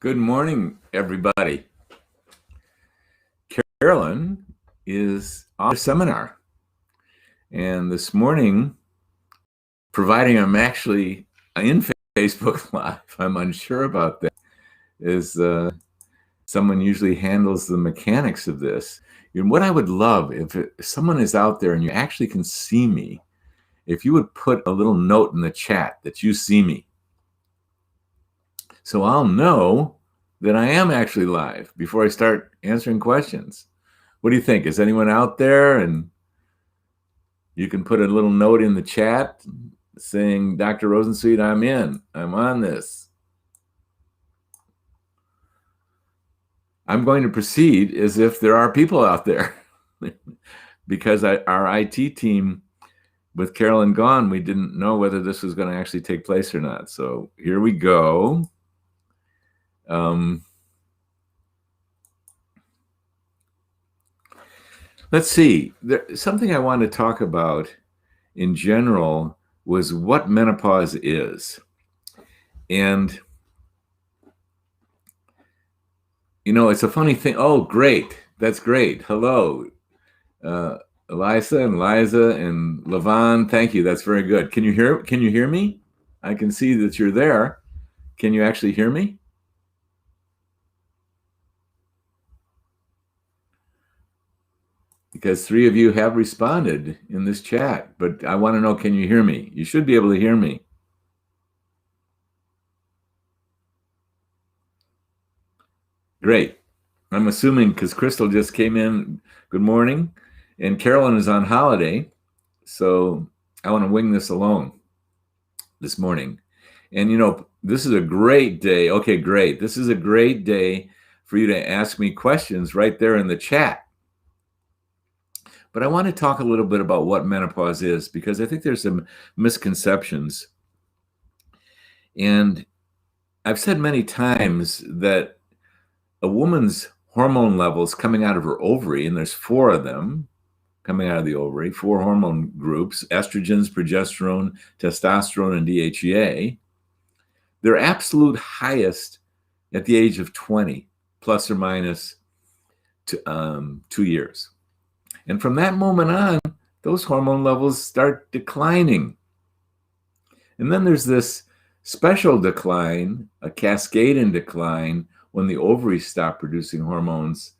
Good morning, everybody. Carolyn is on a seminar. And this morning, providing I'm actually in Facebook Live, I'm unsure about that, is someone usually handles the mechanics of this. And what I would love, if someone is out there and you actually can see me, if you would put a little note in the chat that you see me. So I'll know that I am actually live before I start answering questions. What do you think? Is anyone out there? And you can put a little note in the chat saying, Dr. Rosensweet, I'm in. I'm on this. I'm going to proceed as if there are people out there because our IT team, with Carolyn gone, we didn't know whether this was going to actually take place or not. So here we go. Let's see. Something I want to talk about in general was what menopause is. And, you know, it's a funny thing. Oh, great. That's great. Hello, Elisa and Liza and Levon. Thank you. That's very good. Can you hear me? I can see that you're there. Can you actually hear me? Because 3 of you have responded in this chat, but I want to know, can you hear me? You should be able to hear me. Great. I'm assuming because Crystal just came in. Good morning. And Carolyn is on holiday. So I want to wing this alone this morning. And, you know, this is a great day. Okay, great. This is a great day for you to ask me questions right there in the chat. But I want to talk a little bit about what menopause is, because I think there's some misconceptions. And I've said many times that a woman's hormone levels coming out of her ovary, and there's 4 of them coming out of the ovary, 4 hormone groups, estrogens, progesterone, testosterone, and DHEA, they're absolute highest at the age of 20, plus or minus 2 years. And from that moment on, those hormone levels start declining. And then there's this special decline, a cascading decline, when the ovaries stop producing hormones,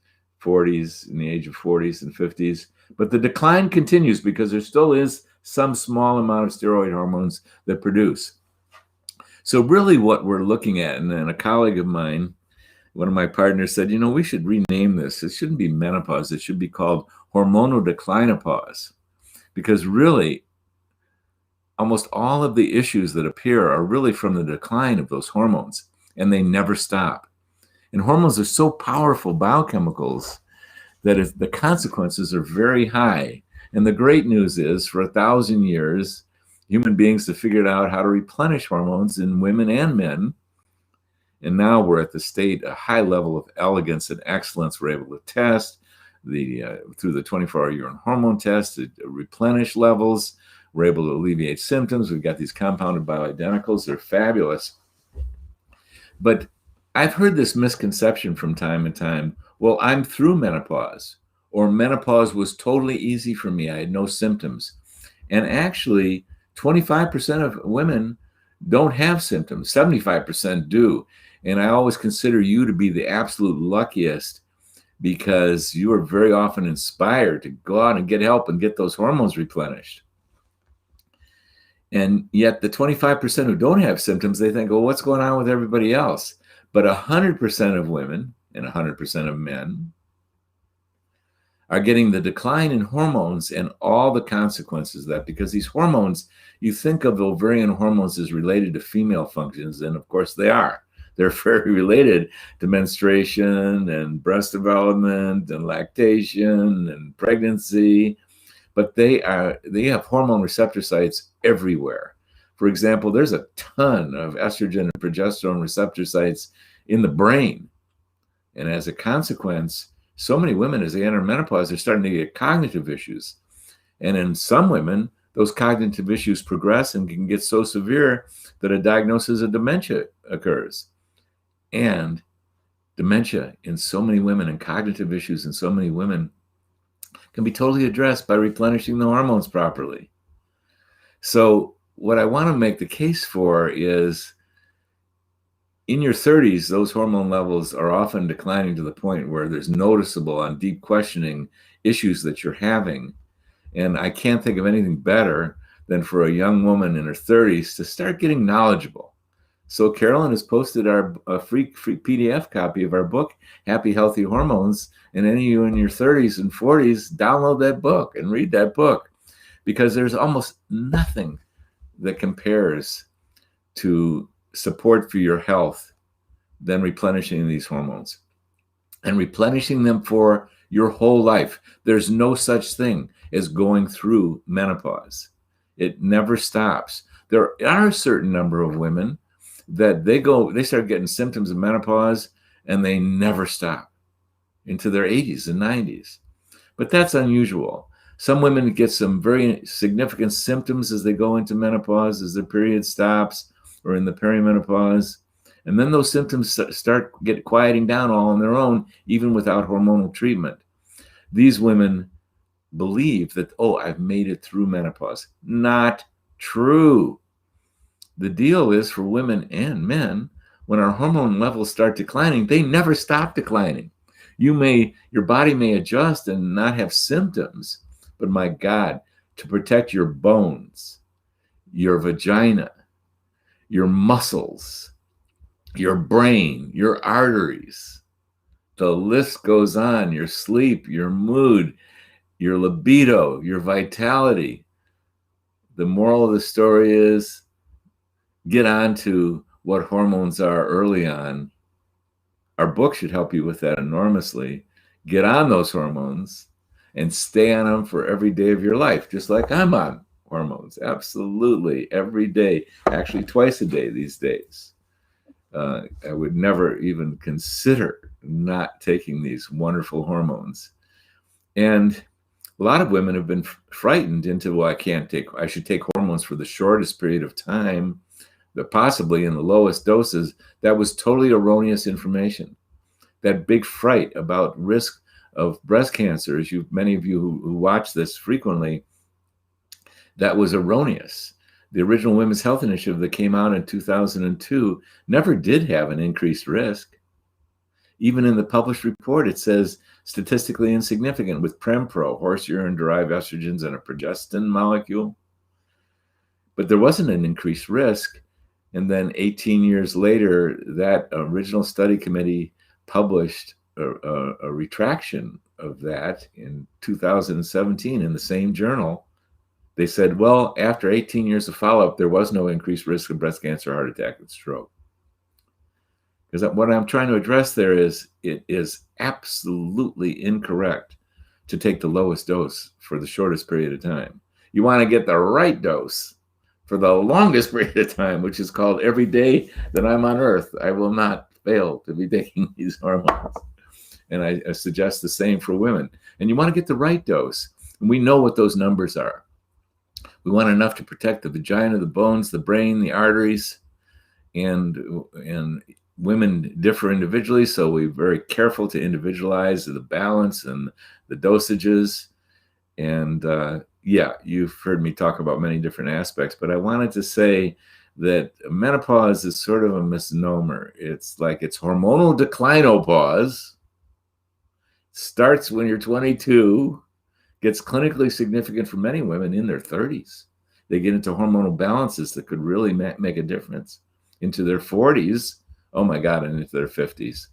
40s, in the age of 40s and 50s. But the decline continues because there still is some small amount of steroid hormones that produce. So really what we're looking at, and then a colleague of mine, one of my partners said, you know, we should rename this. It shouldn't be menopause. It should be called hormonal declinopause, because really almost all of the issues that appear are really from the decline of those hormones, and they never stop. And hormones are so powerful biochemicals that if the consequences are very high. And the great news is, for 1,000 years, human beings have figured out how to replenish hormones in women and men. And now we're at the state, a high level of elegance and excellence. We're able to test through the 24-hour urine hormone test to replenish levels. We're able to alleviate symptoms. We've got these compounded bioidenticals. They're fabulous. But I've heard this misconception from time to time. Well, I'm through menopause, or menopause was totally easy for me. I had no symptoms. And actually, 25% of women don't have symptoms. 75% do. And I always consider you to be the absolute luckiest, because you are very often inspired to go out and get help and get those hormones replenished. And yet the 25% who don't have symptoms, they think, well, what's going on with everybody else? But 100% of women and 100% of men are getting the decline in hormones and all the consequences of that, because these hormones, you think of ovarian hormones as related to female functions, and of course they are. They're very related to menstruation and breast development and lactation and pregnancy, but they have hormone receptor sites everywhere. For example, there's a ton of estrogen and progesterone receptor sites in the brain. And as a consequence, so many women, as they enter menopause, they're starting to get cognitive issues. And in some women, those cognitive issues progress and can get so severe that a diagnosis of dementia occurs. And dementia in so many women and cognitive issues in so many women can be totally addressed by replenishing the hormones properly. So what I want to make the case for is in your 30s, those hormone levels are often declining to the point where there's noticeable on deep questioning issues that you're having. And I can't think of anything better than for a young woman in her 30s to start getting knowledgeable. So Carolyn has posted a free PDF copy of our book, Happy Healthy Hormones. And any of you in your 30s and 40s, download that book and read that book, because there's almost nothing that compares to support for your health than replenishing these hormones and replenishing them for your whole life. There's no such thing as going through menopause. It never stops. There are a certain number of women that they start getting symptoms of menopause and they never stop into their 80s and 90s. But that's unusual. Some women get some very significant symptoms as they go into menopause, as their period stops, or in the perimenopause. And then those symptoms start quieting down all on their own, even without hormonal treatment. These women believe that, oh, I've made it through menopause. Not true. The deal is for women and men, when our hormone levels start declining, they never stop declining. Your body may adjust and not have symptoms, but my God, to protect your bones, your vagina, your muscles, your brain, your arteries, the list goes on, your sleep, your mood, your libido, your vitality. The moral of the story is get on to what hormones are early on. Our book should help you with that enormously. Get on those hormones and stay on them for every day of your life, just like I'm on hormones. Absolutely, every day, actually twice a day these days. I would never even consider not taking these wonderful hormones. And a lot of women have been frightened into, well, I should take hormones for the shortest period of time, but possibly in the lowest doses. That was totally erroneous information. That big fright about risk of breast cancer, as many of you who watch this frequently, that was erroneous. The original Women's Health Initiative that came out in 2002 never did have an increased risk. Even in the published report, it says statistically insignificant with Prempro, horse urine-derived estrogens, and a progesterone molecule. But there wasn't an increased risk. And then 18 years later, that original study committee published a retraction of that in 2017 in the same journal. They said, well, after 18 years of follow-up, there was no increased risk of breast cancer, heart attack, and stroke. Because what I'm trying to address there is it is absolutely incorrect to take the lowest dose for the shortest period of time. You want to get the right dose for the longest period of time, which is called every day that I'm on earth. I will not fail to be taking these hormones. And I suggest the same for women. And you want to get the right dose. And we know what those numbers are. We want enough to protect the vagina, the bones, the brain, the arteries, and women differ individually, so we're very careful to individualize the balance and the dosages. And yeah, you've heard me talk about many different aspects, but I wanted to say that menopause is sort of a misnomer. It's like it's hormonal declinopause. Starts when you're 22, gets clinically significant for many women in their 30s. They get into hormonal balances that could really make a difference. Into their 40s, oh my God, and into their 50s,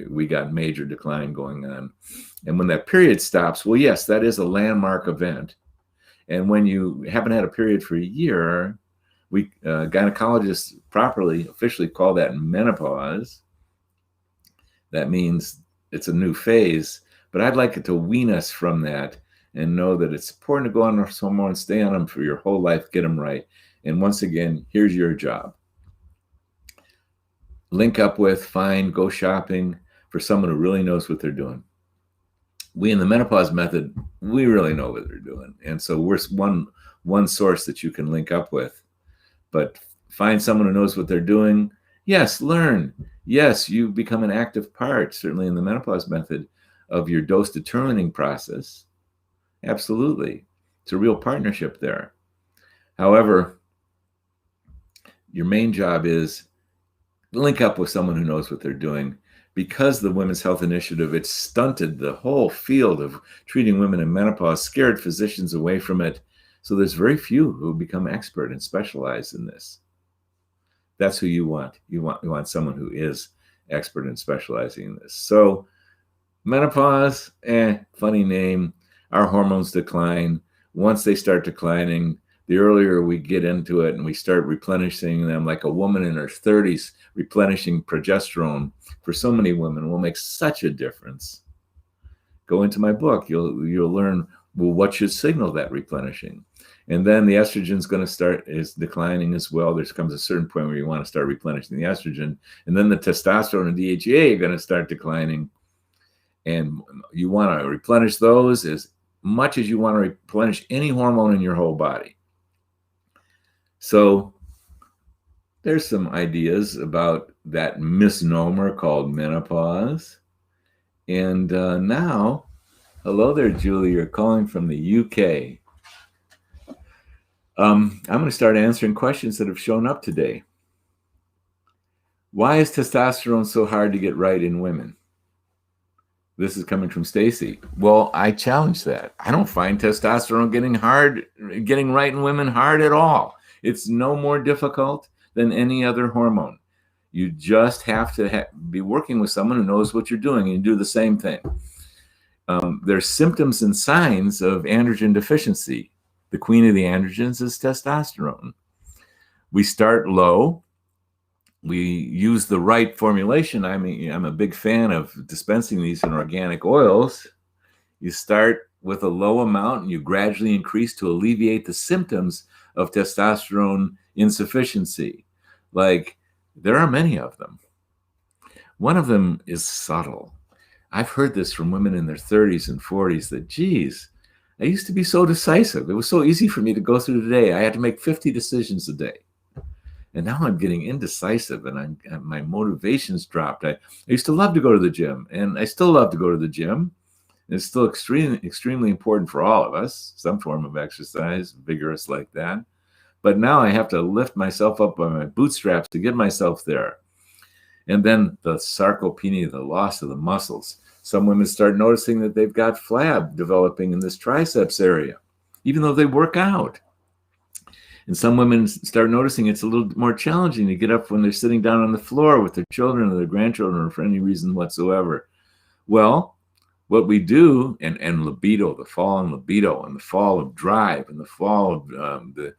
we got major decline going on. And when that period stops, well, yes, that is a landmark event. And when you haven't had a period for a year, we gynecologists properly, officially call that menopause. That means it's a new phase. But I'd like it to wean us from that and know that it's important to go on those hormones, stay on them for your whole life, get them right. And once again, here's your job. Link up with, find, go shopping for someone who really knows what they're doing. We in the menopause method, we really know what they're doing. And so we're one source that you can link up with. But find someone who knows what they're doing Yes, learn. Yes, you become an active part, certainly in the menopause method, of your dose determining process. Absolutely. It's a real partnership there. However, your main job is link up with someone who knows what they're doing. Because the Women's Health Initiative, it's stunted the whole field of treating women in menopause, scared physicians away from it. So there's very few who become expert and specialize in this. That's who you want. You want someone who is expert in specializing in this. So menopause, funny name. Our hormones decline. Once they start declining, the earlier we get into it and we start replenishing them, like a woman in her 30s replenishing progesterone for so many women will make such a difference. Go into my book. You'll learn, well, what should signal that replenishing. And then the estrogen is declining as well. There comes a certain point where you want to start replenishing the estrogen. And then the testosterone and DHEA are going to start declining. And you want to replenish those as much as you want to replenish any hormone in your whole body. So there's some ideas about that misnomer called menopause. And now, hello there, Julie. You're calling from the UK. I'm going to start answering questions that have shown up today. Why is testosterone so hard to get right in women? This is coming from Stacy. Well, I challenge that. I don't find testosterone getting right in women hard at all. It's no more difficult than any other hormone. You just have to be working with someone who knows what you're doing and do the same thing. There's symptoms and signs of androgen deficiency. The queen of the androgens is testosterone. We start low. We use the right formulation. I mean, I'm a big fan of dispensing these in organic oils. You start with a low amount and you gradually increase to alleviate the symptoms of testosterone insufficiency. Like, there are many of them. One of them is subtle. I've heard this from women in their 30s and 40s that, geez, I used to be so decisive. It was so easy for me to go through the day. I had to make 50 decisions a day. And now I'm getting indecisive and my motivation's dropped. I used to love to go to the gym, and I still love to go to the gym. It's still extremely important for all of us, some form of exercise, vigorous like that. But now I have to lift myself up by my bootstraps to get myself there. And then the sarcopenia, the loss of the muscles. Some women start noticing that they've got flab developing in this triceps area, even though they work out. And some women start noticing it's a little more challenging to get up when they're sitting down on the floor with their children or their grandchildren or for any reason whatsoever. Well, what we do, and libido, the fall in libido and the fall of drive and the fall of the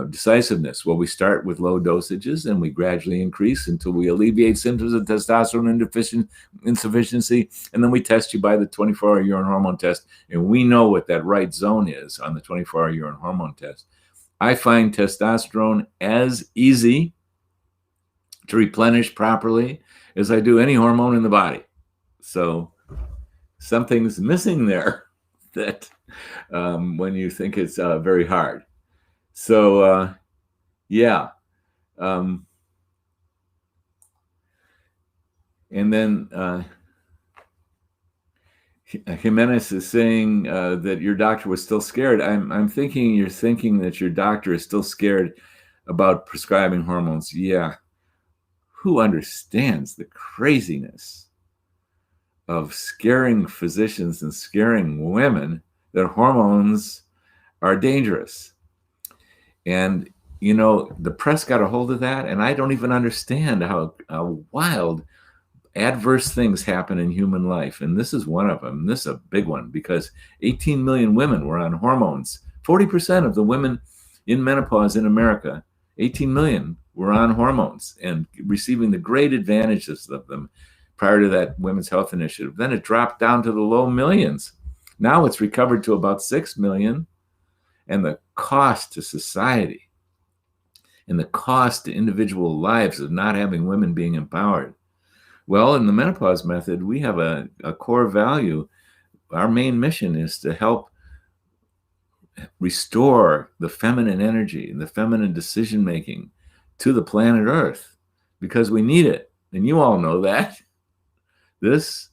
decisiveness. Well, we start with low dosages and we gradually increase until we alleviate symptoms of testosterone insufficiency. And then we test you by the 24-hour urine hormone test. And we know what that right zone is on the 24-hour urine hormone test. I find testosterone as easy to replenish properly as I do any hormone in the body. So something's missing there that when you think it's very hard. So, yeah. And then Jimenez is saying that your doctor was still scared. I'm thinking you're thinking that your doctor is still scared about prescribing hormones. Yeah. Who understands the craziness of scaring physicians and scaring women that hormones are dangerous? And, you know, the press got a hold of that, and I don't even understand how wild adverse things happen in human life. And this is one of them. This is a big one because 18 million women were on hormones. 40% of the women in menopause in America, 18 million, were on hormones and receiving the great advantages of them prior to that Women's Health Initiative. Then it dropped down to the low millions. Now it's recovered to about 6 million. And the cost to society and the cost to individual lives of not having women being empowered. Well, in the menopause method, we have a core value. Our main mission is to help restore the feminine energy and the feminine decision-making to the planet Earth because we need it. And you all know that. This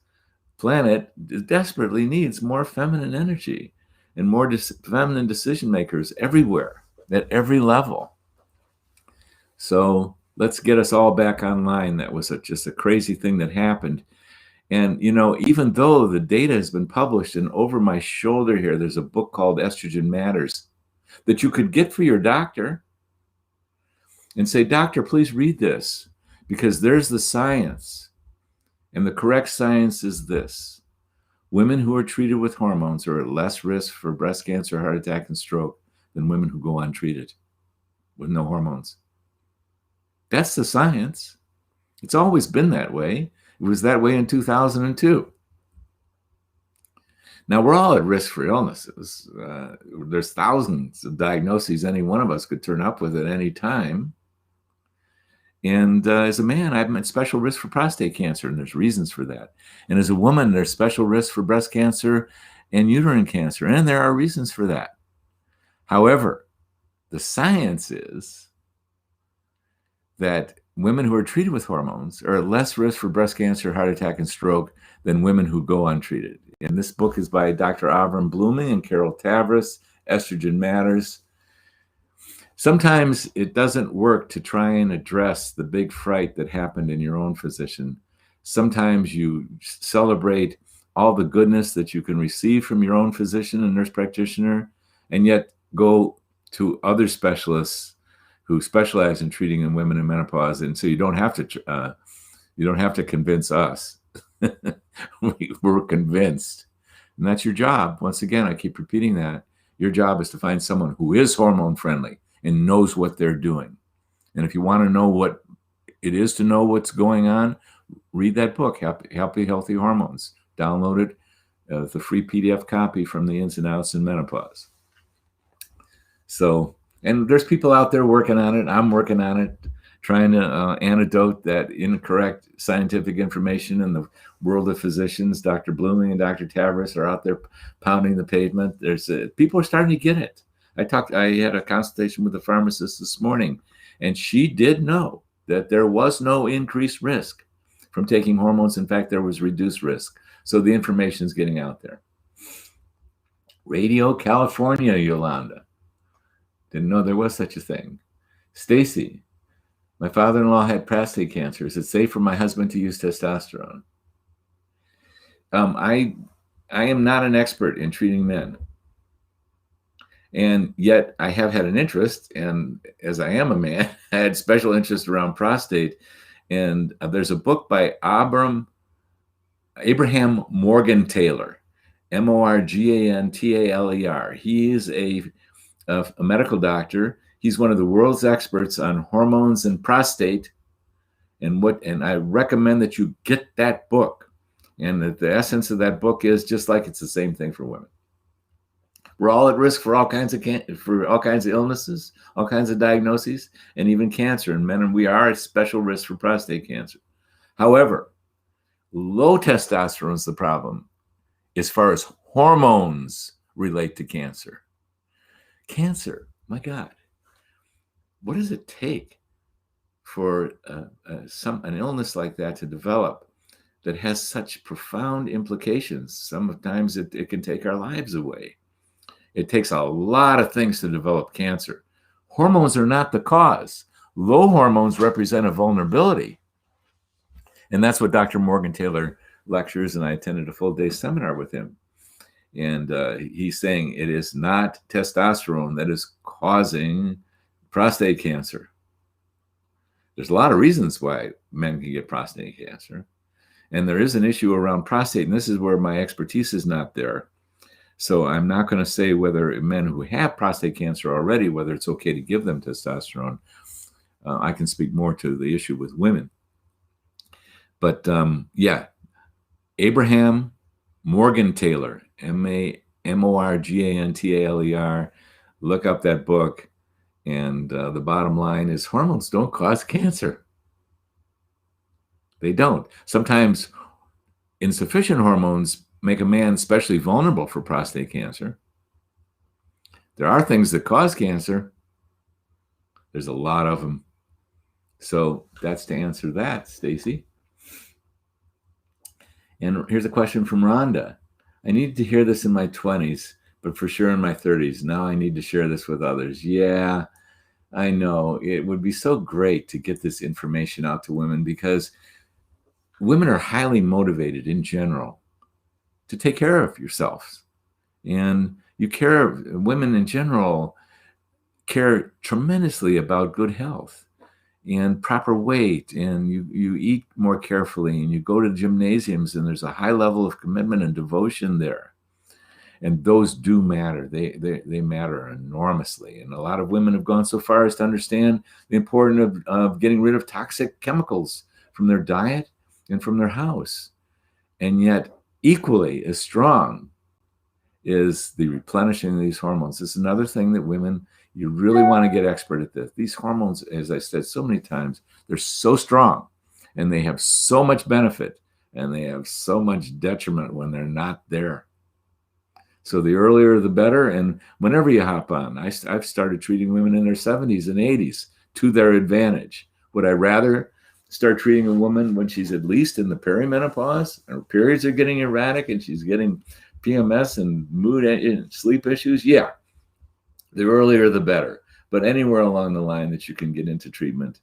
planet desperately needs more feminine energy and more feminine decision makers everywhere, at every level. So let's get us all back online. That was just a crazy thing that happened. And, you know, even though the data has been published, and over my shoulder here, there's a book called Estrogen Matters that you could get for your doctor and say, doctor, please read this, because there's the science. And the correct science is this: women who are treated with hormones are at less risk for breast cancer, heart attack, and stroke than women who go untreated with no hormones. That's the science. It's always been that way. It was that way in 2002. Now, we're all at risk for illnesses. There's thousands of diagnoses any one of us could turn up with at any time. And as a man, I'm at special risk for prostate cancer, and there's reasons for that. And as a woman, there's special risk for breast cancer and uterine cancer, and there are reasons for that. However, the science is that women who are treated with hormones are at less risk for breast cancer, heart attack, and stroke than women who go untreated. And this book is by Dr. Avram Blooming and Carol Tavris, Estrogen Matters. Sometimes it doesn't work to try and address the big fright that happened in your own physician. Sometimes you celebrate all the goodness that you can receive from your own physician and nurse practitioner, and yet go to other specialists who specialize in treating women in menopause. And so you don't have to convince us. We're convinced. And that's your job. Once again, I keep repeating that. Your job is to find someone who is hormone friendly and knows what they're doing. And if you want to know what it is to know what's going on, read that book, Happy Healthy Hormones. Download it, the free PDF copy from the ins and outs in menopause. So, and there's people out there working on it. I'm working on it, trying to antidote that incorrect scientific information in the world of physicians. Dr. Blooming and Dr. Tavris are out there pounding the pavement. There's people are starting to get it. I had a consultation with a pharmacist this morning, and she did know that there was no increased risk from taking hormones. In fact, there was reduced risk. So the information is getting out there. Radio California, Yolanda. Didn't know there was such a thing. Stacy, my father-in-law had prostate cancer. Is it safe for my husband to use testosterone? I am not an expert in treating men. And yet I have had an interest, and as I am a man, I had special interest around prostate. And there's a book by Abraham Morgan Taylor, Morgantaler. He is a medical doctor. He's one of the world's experts on hormones and prostate. And I recommend that you get that book. And the essence of that book is just like it's the same thing for women. We're all at risk for all kinds of illnesses, all kinds of diagnoses, and even cancer in men. And we are at special risk for prostate cancer. However, low testosterone is the problem as far as hormones relate to cancer. Cancer, my God, what does it take for an illness like that to develop that has such profound implications? Sometimes it can take our lives away. It takes a lot of things to develop cancer. Hormones are not the cause. Low hormones represent a vulnerability. And that's what Dr. Morgan Taylor lectures, and I attended a full day seminar with him. And he's saying it is not testosterone that is causing prostate cancer. There's a lot of reasons why men can get prostate cancer. And there is an issue around prostate, and this is where my expertise is not there. So I'm not going to say whether men who have prostate cancer already, whether it's okay to give them testosterone. I can speak more to the issue with women. But yeah, Abraham Morgan Taylor, Morgantaler. Look up that book. And the bottom line is hormones don't cause cancer. They don't. Sometimes insufficient hormones make a man especially vulnerable for prostate cancer. There are things that cause cancer. There's a lot of them. So that's to answer that, Stacy. And here's a question from Rhonda. I needed to hear this in my 20s, but for sure in my 30s. Now I need to share this with others. Yeah, I know. It would be so great to get this information out to women, because women are highly motivated in general to take care of yourselves. And women in general care tremendously about good health and proper weight, and you eat more carefully, and you go to gymnasiums, and there's a high level of commitment and devotion there. And those do matter. They matter enormously. And a lot of women have gone so far as to understand the importance of getting rid of toxic chemicals from their diet and from their house. And yet, equally as strong is the replenishing of these hormones. This is another thing that women, you really want to get expert at this. These hormones, as I said so many times, they're so strong, and they have so much benefit, and they have so much detriment when they're not there. So the earlier the better. And whenever you hop on, I've started treating women in their 70s and 80s to their advantage. Would I rather start treating a woman when she's at least in the perimenopause, her periods are getting erratic, and she's getting PMS and mood and sleep issues? Yeah, the earlier the better. But anywhere along the line that you can get into treatment,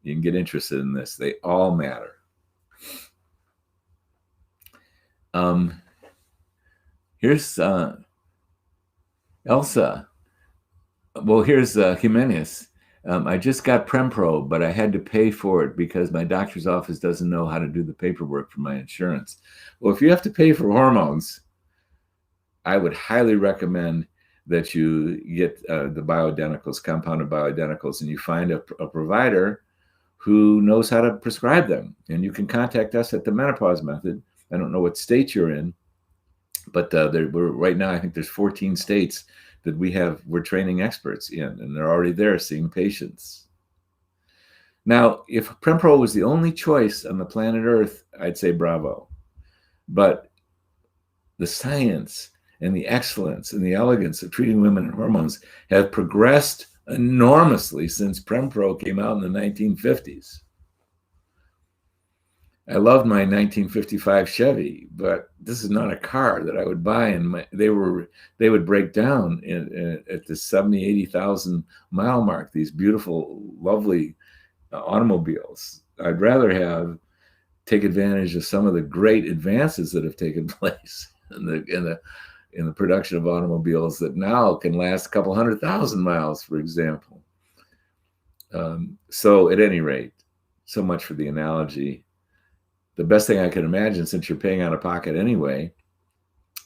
you can get interested in this. They all matter. Here's Elsa. Well, here's Jimenez. I just got Prempro, but I had to pay for it because my doctor's office doesn't know how to do the paperwork for my insurance. Well, if you have to pay for hormones, I would highly recommend that you get the bioidenticals, compounded bioidenticals, and you find a provider who knows how to prescribe them. And you can contact us at the Menopause Method. I don't know what state you're in, but right now I think there's 14 states that we're training experts in, and they're already there seeing patients. Now, if Prempro was the only choice on the planet Earth, I'd say bravo. But the science and the excellence and the elegance of treating women and hormones have progressed enormously since Prempro came out in the 1950s. I loved my 1955 Chevy, but this is not a car that I would buy. And they would break down at the 70, 80,000 mile mark, these beautiful, lovely automobiles. I'd rather take advantage of some of the great advances that have taken place in the production of automobiles that now can last a couple 100,000 miles, for example. So at any rate, so much for the analogy. The best thing I can imagine, since you're paying out of pocket anyway,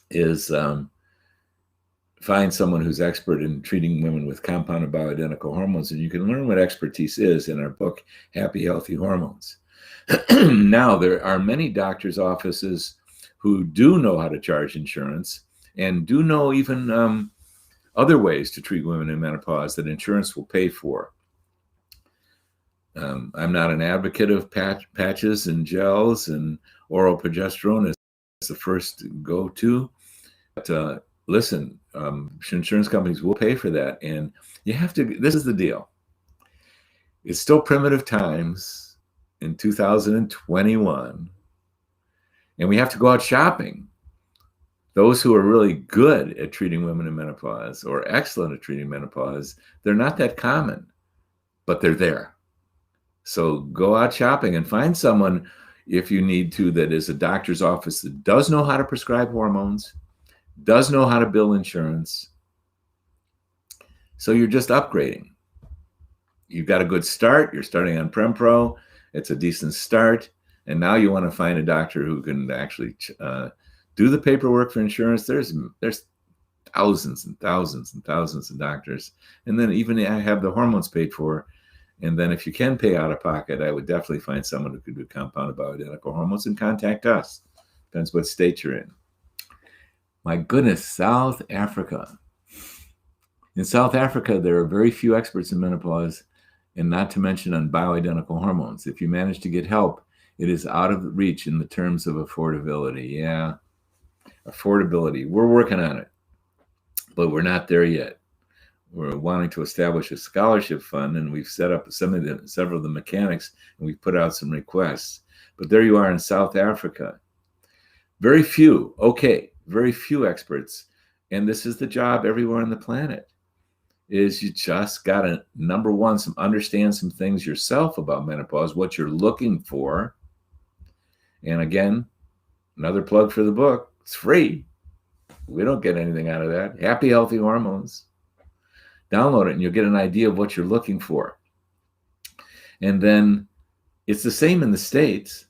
is find someone who's expert in treating women with compounded bioidentical hormones. And you can learn what expertise is in our book, Happy, Healthy Hormones. Now, there are many doctors' offices who do know how to charge insurance and do know even other ways to treat women in menopause that insurance will pay for. I'm not an advocate of patches and gels and oral progesterone as the first go-to. But listen, insurance companies will pay for that. And you have to, this is the deal. It's still primitive times in 2021. And we have to go out shopping. Those who are really good at treating women in menopause or excellent at treating menopause, they're not that common, but they're there. So go out shopping and find someone, if you need to, that is a doctor's office that does know how to prescribe hormones, does know how to bill insurance. So you're just upgrading. You've got a good start. You're starting on Prempro. It's a decent start. And now you want to find a doctor who can actually do the paperwork for insurance. There's thousands and thousands and thousands of doctors. And then even I have the hormones paid for. And then if you can pay out of pocket, I would definitely find someone who could do compounded bioidentical hormones and contact us. Depends what state you're in. My goodness, South Africa. In South Africa, there are very few experts in menopause, and not to mention on bioidentical hormones. If you manage to get help, it is out of reach in the terms of affordability. Yeah, affordability. We're working on it, but we're not there yet. we're wanting to establish a scholarship fund, and we've set up several of the mechanics, and we've put out some requests. But there you are in South Africa. Very few experts. And this is the job everywhere on the planet, is you just got to, number one, understand some things yourself about menopause, what you're looking for. And again, another plug for the book. It's free. We don't get anything out of that. Happy, Healthy Hormones. Download it and you'll get an idea of what you're looking for. And then it's the same in the States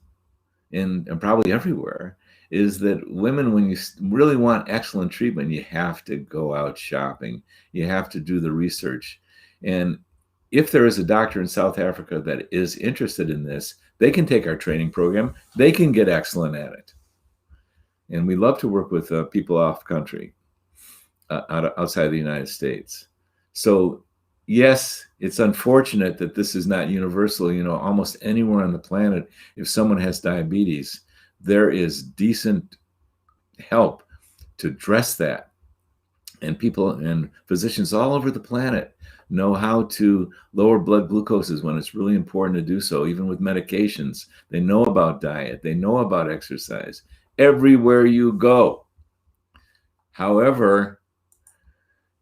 and probably everywhere, is that women, when you really want excellent treatment, you have to go out shopping. You have to do the research. And if there is a doctor in South Africa that is interested in this, they can take our training program. They can get excellent at it. And we love to work with people off country, outside the United States. So yes, it's unfortunate that this is not universal. Almost anywhere on the planet, if someone has diabetes, there is decent help to address that. And people and physicians all over the planet know how to lower blood glucoses when it's really important to do so, even with medications. They know about diet. They know about exercise. Everywhere you go. However,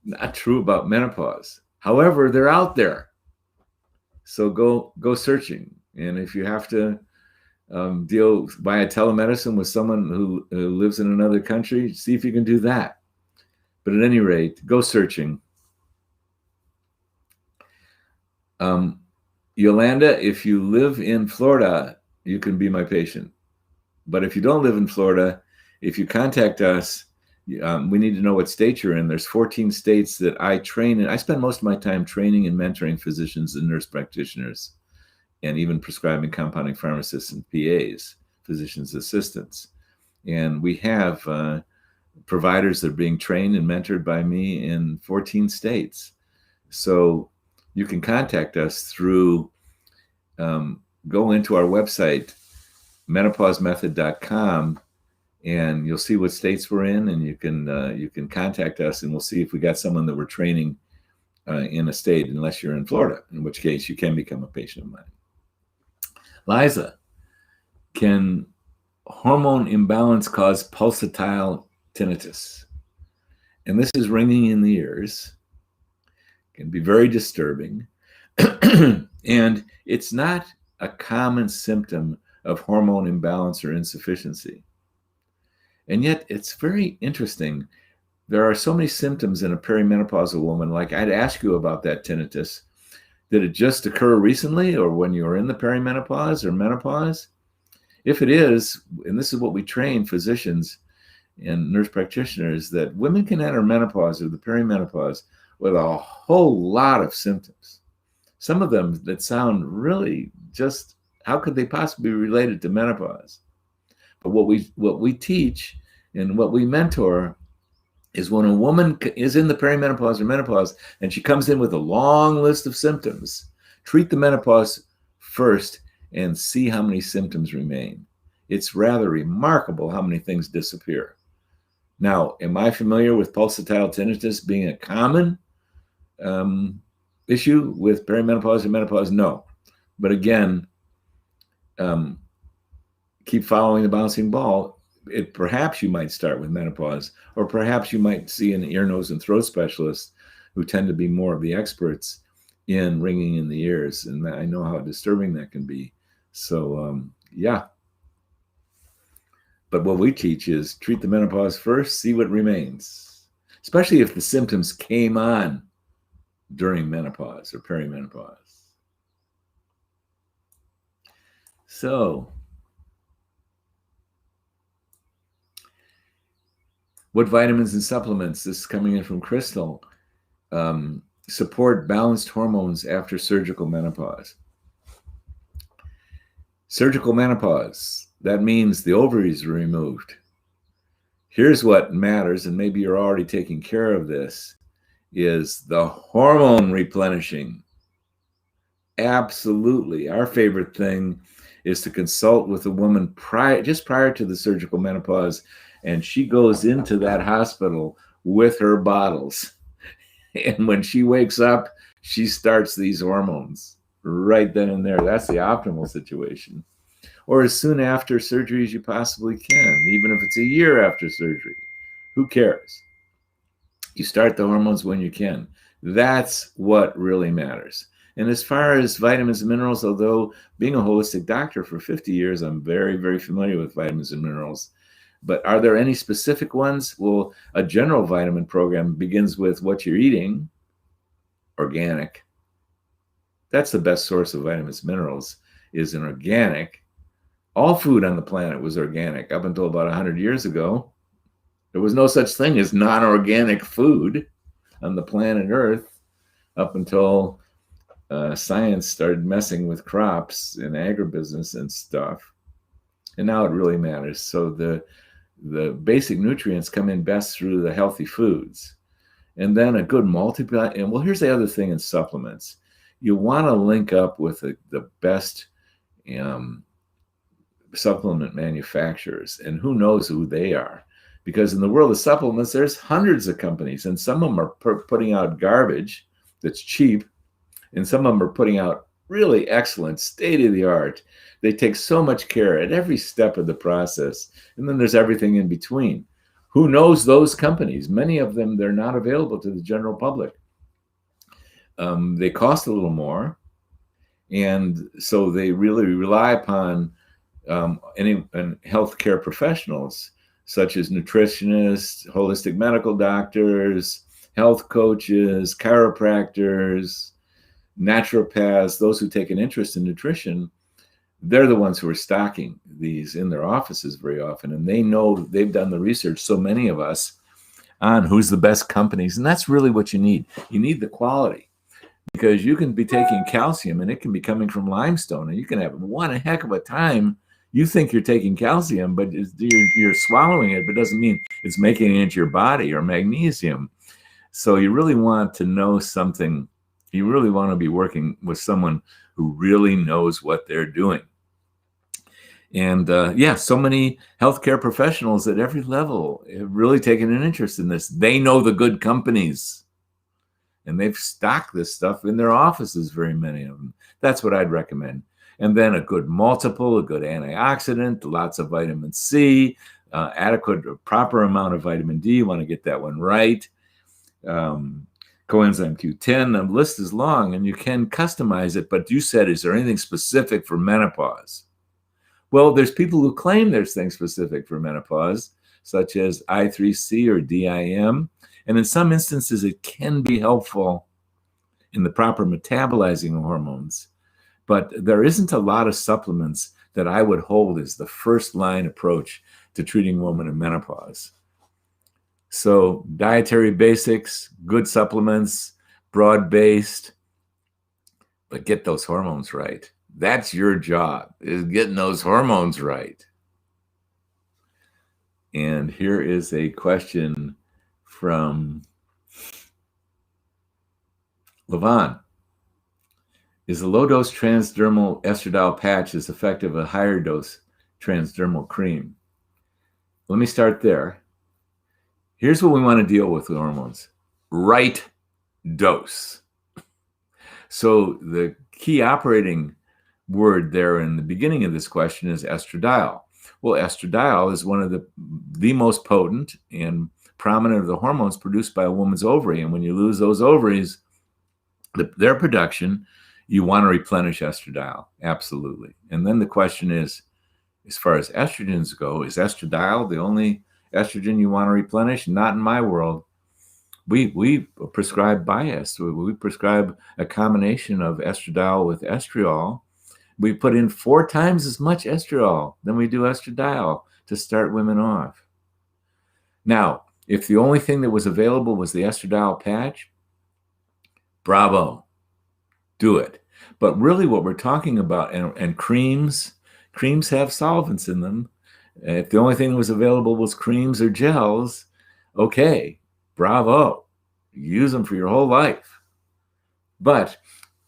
not true about menopause. However, they're out there. So go searching. And if you have to deal via telemedicine with someone who lives in another country, see if you can do that. But at any rate, go searching. Yolanda, if you live in Florida, you can be my patient. But if you don't live in Florida, if you contact us, we need to know what state you're in. There's 14 states that I train in. I spend most of my time training and mentoring physicians and nurse practitioners, and even prescribing compounding pharmacists and PAs, physicians assistants. And we have providers that are being trained and mentored by me in 14 states. So you can contact us through, go into our website, menopausemethod.com, and you'll see what states we're in, and you can contact us, and we'll see if we got someone that we're training in a state, unless you're in Florida, in which case you can become a patient of mine. Liza, can hormone imbalance cause pulsatile tinnitus? And this is ringing in the ears. It can be very disturbing. And it's not a common symptom of hormone imbalance or insufficiency. And yet it's very interesting. There are so many symptoms in a perimenopausal woman. Like, I'd ask you about that tinnitus. Did it just occur recently, or when you were in the perimenopause or menopause? If it is, and this is what we train physicians and nurse practitioners, that women can enter menopause or the perimenopause with a whole lot of symptoms. Some of them that sound really just, how could they possibly be related to menopause? But what we teach and what we mentor is, when a woman is in the perimenopause or menopause and she comes in with a long list of symptoms, treat the menopause first and see how many symptoms remain. It's rather remarkable how many things disappear. Now, am I familiar with pulsatile tinnitus being a common issue with perimenopause and menopause? No. But again, keep following the bouncing ball. Perhaps you might start with menopause, or perhaps you might see an ear, nose, and throat specialist, who tend to be more of the experts in ringing in the ears. And I know how disturbing that can be. So, yeah. But what we teach is treat the menopause first, see what remains, especially if the symptoms came on during menopause or perimenopause. So, what vitamins and supplements, this is coming in from Crystal, support balanced hormones after surgical menopause? Surgical menopause, that means the ovaries are removed. Here's what matters, and maybe you're already taking care of this, is the hormone replenishing. Absolutely. Our favorite thing is to consult with a woman just prior to the surgical menopause, and she goes into that hospital with her bottles. And when she wakes up, she starts these hormones right then and there. That's the optimal situation. Or as soon after surgery as you possibly can, even if it's a year after surgery. Who cares? You start the hormones when you can. That's what really matters. And as far as vitamins and minerals, although being a holistic doctor for 50 years, I'm very, very familiar with vitamins and minerals. But are there any specific ones? Well, a general vitamin program begins with what you're eating, organic. That's the best source of vitamins and minerals, is an organic. All food on the planet was organic up until about 100 years ago. There was no such thing as non-organic food on the planet Earth up until science started messing with crops and agribusiness and stuff. And now it really matters. So the basic nutrients come in best through the healthy foods. And then a good multiply. And well, here's the other thing in supplements. You want to link up with the best supplement manufacturers. And who knows who they are? Because in the world of supplements, there's hundreds of companies, and some of them are putting out garbage that's cheap, and some of them are putting out really excellent, state-of-the-art. They take so much care at every step of the process, and then there's everything in between. Who knows those companies? Many of them, they're not available to the general public. They cost a little more, and so they really rely upon any healthcare professionals, such as nutritionists, holistic medical doctors, health coaches, chiropractors, naturopaths, those who take an interest in nutrition. They're the ones who are stocking these in their offices very often. And they know, they've done the research, so many of us, on who's the best companies. And that's really what you need. You need the quality, because you can be taking calcium and it can be coming from limestone, and you can have one heck of a time. You think you're taking calcium, but you're swallowing it, but it doesn't mean it's making it into your body, or magnesium. So you really want to know something. You really want to be working with someone who really knows what they're doing. And so many healthcare professionals at every level have really taken an interest in this. They know the good companies, and they've stocked this stuff in their offices, very many of them. That's what I'd recommend. And then a good multiple, a good antioxidant, lots of vitamin C, adequate, proper amount of vitamin D. You want to get that one right. Coenzyme Q10, the list is long, and you can customize it. But you said, is there anything specific for menopause? Well, there's people who claim there's things specific for menopause, such as I3C or DIM. And in some instances, it can be helpful in the proper metabolizing of hormones. But there isn't a lot of supplements that I would hold as the first line approach to treating women in menopause. So dietary basics, good supplements, broad-based, but get those hormones right. That's your job, is getting those hormones right. And here is a question from Levon. Is a low-dose transdermal estradiol patch as effective as a higher dose transdermal cream? Let me start there. Here's what we want to deal with hormones. Right dose. So the key operating word there in the beginning of this question is estradiol. Well, estradiol is one of the most potent and prominent of the hormones produced by a woman's ovary. And when you lose those ovaries, their production, you want to replenish estradiol. Absolutely. And then the question is, as far as estrogens go, is estradiol the only estrogen you want to replenish? Not in my world. We prescribe bias. We prescribe a combination of estradiol with estriol. We put in 4 times as much estriol than we do estradiol to start women off. Now, if the only thing that was available was the estradiol patch, bravo, do it. But really what we're talking about, and creams have solvents in them. If the only thing that was available was creams or gels, okay, bravo, use them for your whole life. But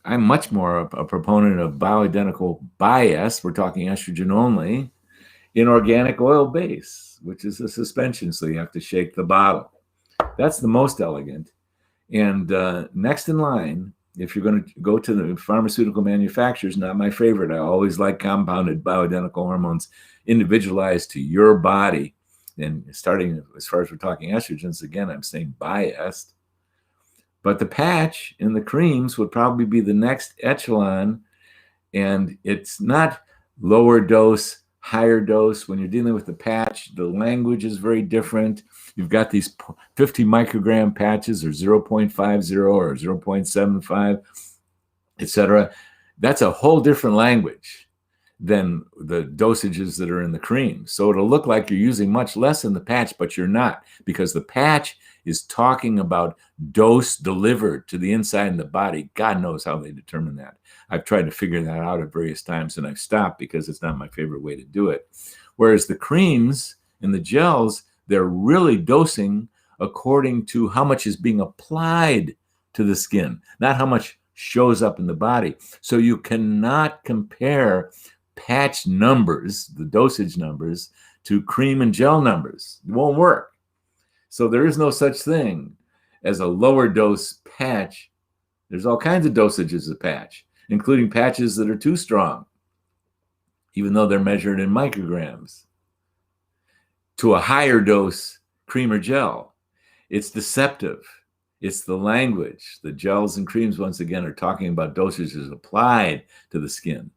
I'm much more a proponent of bioidentical bias. We're talking estrogen only in organic oil base, which is a suspension, so you have to shake the bottle. That's the most elegant. And next in line, if you're going to go to the pharmaceutical manufacturers, not my favorite. I always like compounded bioidentical hormones individualized to your body. And starting as far as we're talking estrogens, again, I'm saying biased. But the patch and the creams would probably be the next echelon. And it's not lower dose, higher dose. When you're dealing with the patch, the language is very different. You've got these 50 microgram patches or 0.50 or 0.75, etc. That's a whole different language than the dosages that are in the cream. So it'll look like you're using much less in the patch, but you're not, because the patch is talking about dose delivered to the inside of the body. God knows how they determine that. I've tried to figure that out at various times, and I've stopped because it's not my favorite way to do it. Whereas the creams and the gels, they're really dosing according to how much is being applied to the skin, not how much shows up in the body. So you cannot compare patch numbers, the dosage numbers, to cream and gel numbers. It won't work. So there is no such thing as a lower dose patch. There's all kinds of dosages of patch, including patches that are too strong, even though they're measured in micrograms, to a higher dose cream or gel. It's deceptive. It's the language. The gels and creams, once again, are talking about dosages applied to the skin.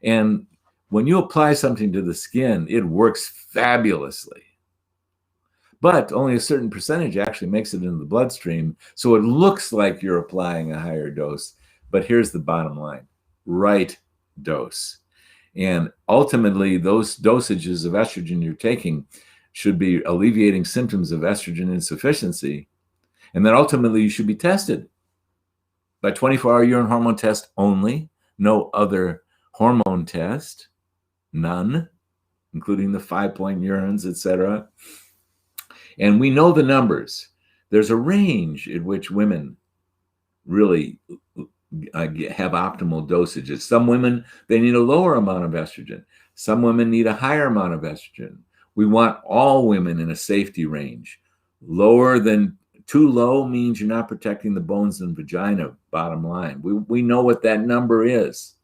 And when you apply something to the skin, it works fabulously. But only a certain percentage actually makes it into the bloodstream. So it looks like you're applying a higher dose. But here's the bottom line: right dose. And ultimately, those dosages of estrogen you're taking should be alleviating symptoms of estrogen insufficiency. And then ultimately, you should be tested by 24-hour urine hormone test only, no other hormone test, none, including the 5-point urines, etc. And we know the numbers. There's a range in which women really have optimal dosages. Some women, they need a lower amount of estrogen. Some women need a higher amount of estrogen. We want all women in a safety range. Lower than too low means you're not protecting the bones and vagina, bottom line. We know what that number is.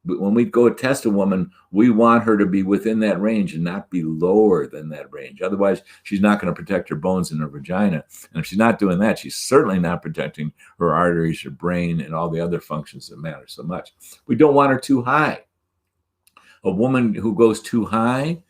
But when we go test a woman, we want her to be within that range and not be lower than that range. Otherwise, she's not going to protect her bones and her vagina. And if she's not doing that, she's certainly not protecting her arteries, her brain, and all the other functions that matter so much. We don't want her too high. A woman who goes too high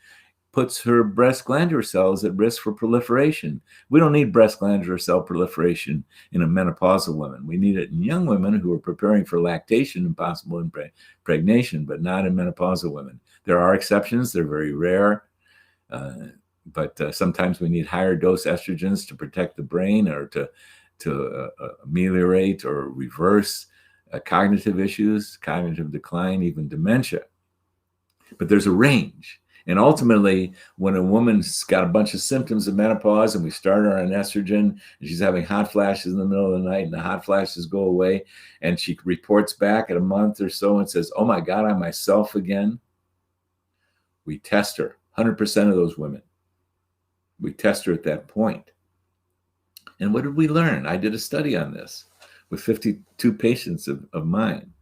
puts her breast glandular cells at risk for proliferation. We don't need breast glandular cell proliferation in a menopausal woman. We need it in young women who are preparing for lactation and possible impregnation, but not in menopausal women. There are exceptions. They're very rare. But sometimes we need higher dose estrogens to protect the brain or to ameliorate or reverse cognitive issues, cognitive decline, even dementia. But there's a range. And ultimately, when a woman's got a bunch of symptoms of menopause and we start her on estrogen and she's having hot flashes in the middle of the night and the hot flashes go away and she reports back at a month or so and says, "Oh my God, I'm myself again," we test her. 100% of those women, we test her at that point. And what did we learn? I did a study on this with 52 patients of mine.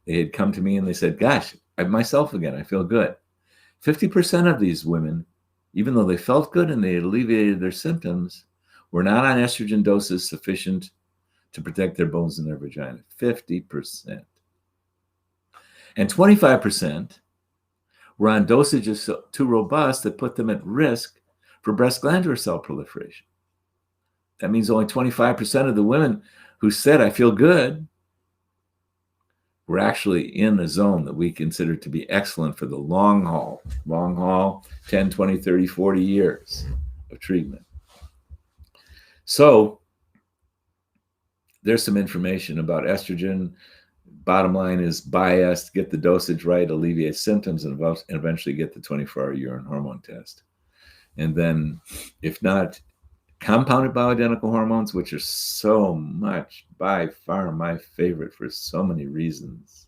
They had come to me and they said, "Gosh, I'm myself again. I feel good." 50% of these women, even though they felt good and they alleviated their symptoms, were not on estrogen doses sufficient to protect their bones and their vagina. 50%. And 25% were on dosages too robust that put them at risk for breast glandular cell proliferation. That means only 25% of the women who said, "I feel good," we're actually in a zone that we consider to be excellent for the long haul, 10, 20, 30, 40 years of treatment. So there's some information about estrogen. Bottom line is biased, get the dosage right, alleviate symptoms, and eventually get the 24-hour urine hormone test. And then if not, compounded bioidentical hormones, which are so much, by far, my favorite for so many reasons.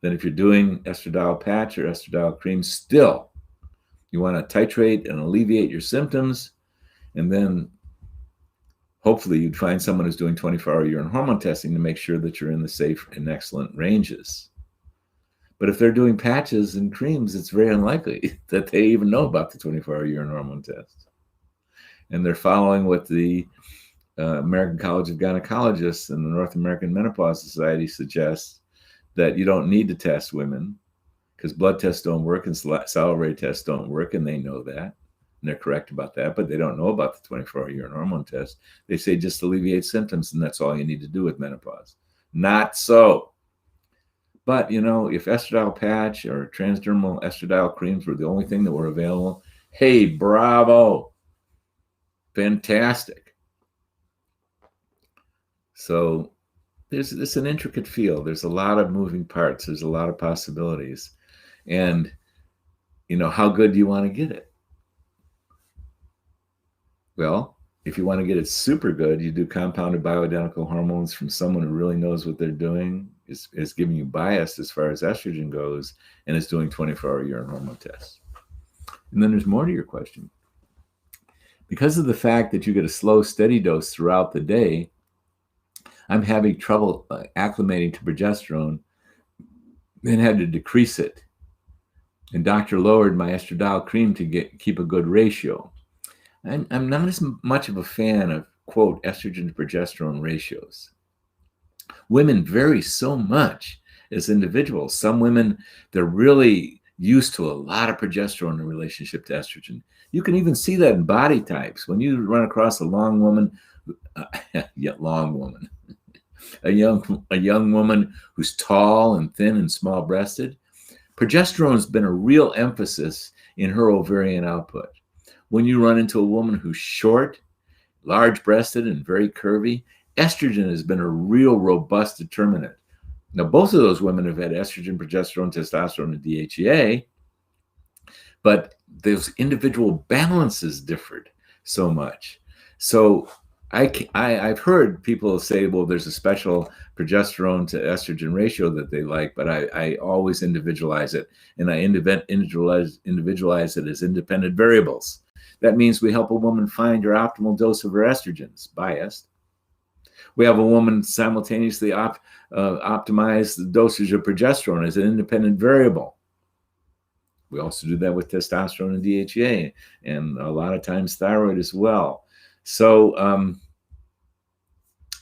Then if you're doing estradiol patch or estradiol cream, still, you want to titrate and alleviate your symptoms. And then hopefully you'd find someone who's doing 24-hour urine hormone testing to make sure that you're in the safe and excellent ranges. But if they're doing patches and creams, it's very unlikely that they even know about the 24-hour urine hormone test. And they're following what the American College of Gynecologists and the North American Menopause Society suggests, that you don't need to test women because blood tests don't work and salivary tests don't work, and they know that. And they're correct about that, but they don't know about the 24-hour urine hormone test. They say just alleviate symptoms, and that's all you need to do with menopause. Not so. But, you know, if estradiol patch or transdermal estradiol creams were the only thing that were available, hey, bravo. Fantastic. So it's an intricate field. There's a lot of moving parts. There's a lot of possibilities. And, you know, how good do you want to get it? Well, if you want to get it super good, you do compounded bioidentical hormones from someone who really knows what they're doing, is giving you bias as far as estrogen goes, and is doing 24-hour urine hormone tests. And then there's more to your question. Because of the fact that you get a slow, steady dose throughout the day, I'm having trouble acclimating to progesterone and had to decrease it. And doctor lowered my estradiol cream to keep a good ratio. I'm not as much of a fan of, quote, estrogen to progesterone ratios. Women vary so much as individuals. Some women, they're really used to a lot of progesterone in relationship to estrogen. You can even see that in body types. When you run across a long woman, a young woman who's tall and thin and small-breasted, progesterone has been a real emphasis in her ovarian output. When you run into a woman who's short, large-breasted, and very curvy, estrogen has been a real robust determinant. Now, both of those women have had estrogen, progesterone, testosterone, and DHEA, but those individual balances differed so much. So I've heard people say, well, there's a special progesterone to estrogen ratio that they like, but I always individualize it, and I individualize it as independent variables. That means we help a woman find her optimal dose of her estrogens, biased. We have a woman simultaneously optimize the dosage of progesterone as an independent variable. We also do that with testosterone and DHEA, and a lot of times thyroid as well. So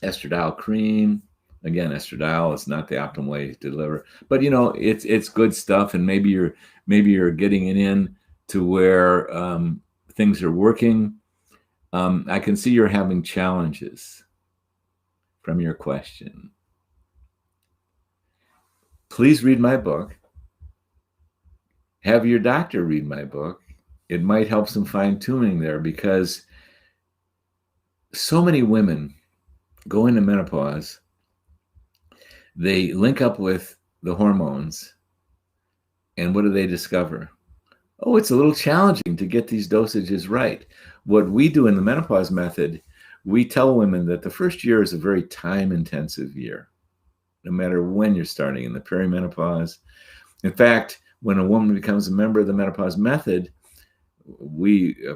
estradiol cream, again, estradiol is not the optimal way to deliver, but you know, it's good stuff, and maybe you're getting it in to where things are working. I can see you're having challenges from your question. Please read my book. Have your doctor read my book. It might help some fine-tuning there, because so many women go into menopause, they link up with the hormones, and what do they discover? Oh, it's a little challenging to get these dosages right. What we do in the menopause method, we tell women that the first year is a very time-intensive year, no matter when you're starting in the perimenopause. In fact, when a woman becomes a member of the menopause method,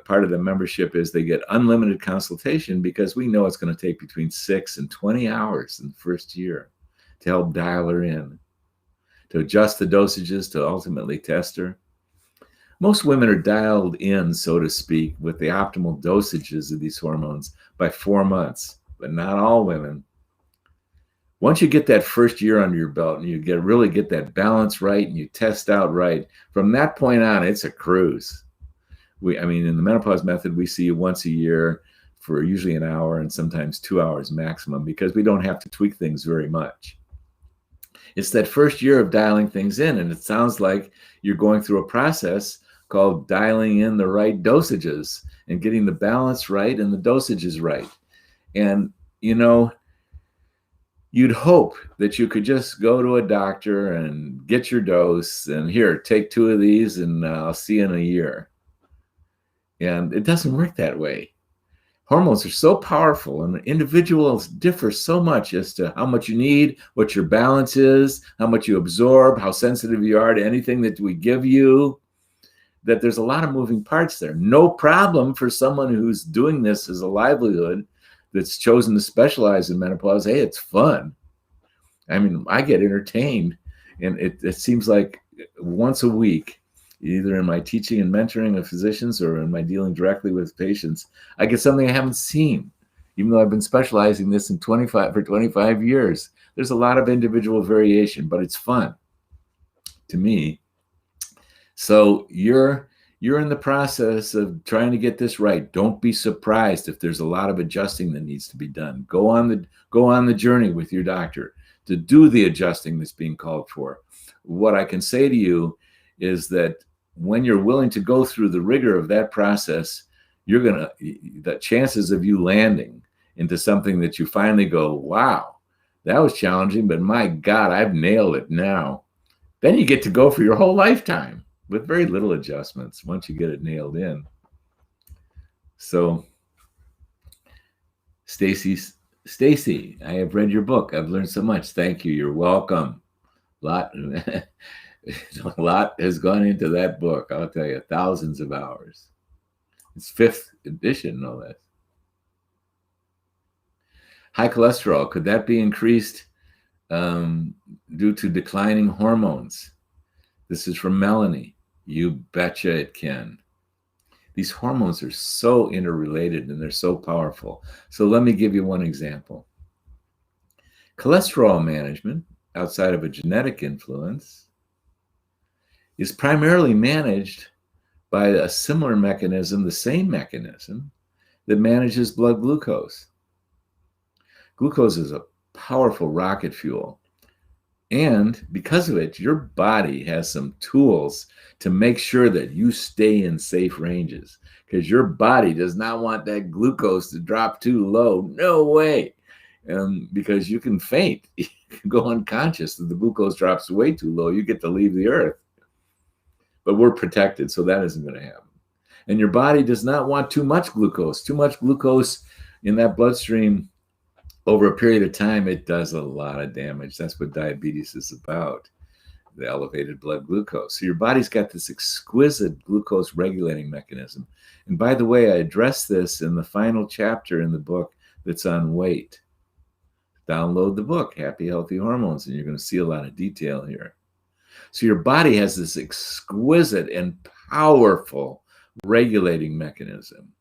part of the membership is they get unlimited consultation, because we know it's going to take between 6 and 20 hours in the first year to help dial her in, to adjust the dosages, to ultimately test her. Most women are dialed in, so to speak, with the optimal dosages of these hormones by 4 months, but not all women. Once you get that first year under your belt and you really get that balance right and you test out right, from that point on, it's a cruise. In the menopause method, we see you once a year for usually an hour and sometimes 2 hours maximum, because we don't have to tweak things very much. It's that first year of dialing things in, and it sounds like you're going through a process called dialing in the right dosages and getting the balance right and the dosages right. And, you know, you'd hope that you could just go to a doctor and get your dose and here, take 2 of these and I'll see you in a year. And it doesn't work that way. Hormones are so powerful, and individuals differ so much as to how much you need, what your balance is, how much you absorb, how sensitive you are to anything that we give you, that there's a lot of moving parts there. No problem for someone who's doing this as a livelihood. that's chosen to specialize in menopause, hey, it's fun. I mean, I get entertained, and it seems like once a week, either in my teaching and mentoring of physicians or in my dealing directly with patients, I get something I haven't seen, even though I've been specializing this for 25 years. There's a lot of individual variation, but it's fun to me. So you're in the process of trying to get this right. Don't be surprised if there's a lot of adjusting that needs to be done. Go on the journey with your doctor to do the adjusting that's being called for. What I can say to you is that when you're willing to go through the rigor of that process, the chances of you landing into something that you finally go, wow, that was challenging, but my God, I've nailed it now. Then you get to go for your whole lifetime with very little adjustments once you get it nailed in. So, Stacy, I have read your book. I've learned so much. Thank you. You're welcome. A lot has gone into that book. I'll tell you, thousands of hours. It's 5th edition, no less. High cholesterol, could that be increased due to declining hormones? This is from Melanie. You betcha it can. These hormones are so interrelated and they're so powerful. So let me give you one example. Cholesterol management, outside of a genetic influence, is primarily managed by a similar mechanism, the same mechanism that manages blood glucose. Glucose is a powerful rocket fuel. And because of it, your body has some tools to make sure that you stay in safe ranges, because your body does not want that glucose to drop too low. No way. Because you can faint, you can go unconscious if the glucose drops way too low. You get to leave the earth. But we're protected, so that isn't going to happen. And your body does not want too much glucose. Too much glucose in that bloodstream over a period of time, it does a lot of damage. That's what diabetes is about, the elevated blood glucose. So your body's got this exquisite glucose regulating mechanism. And by the way, I address this in the final chapter in the book that's on weight. Download the book, Happy Healthy Hormones, and you're going to see a lot of detail here. So your body has this exquisite and powerful regulating mechanism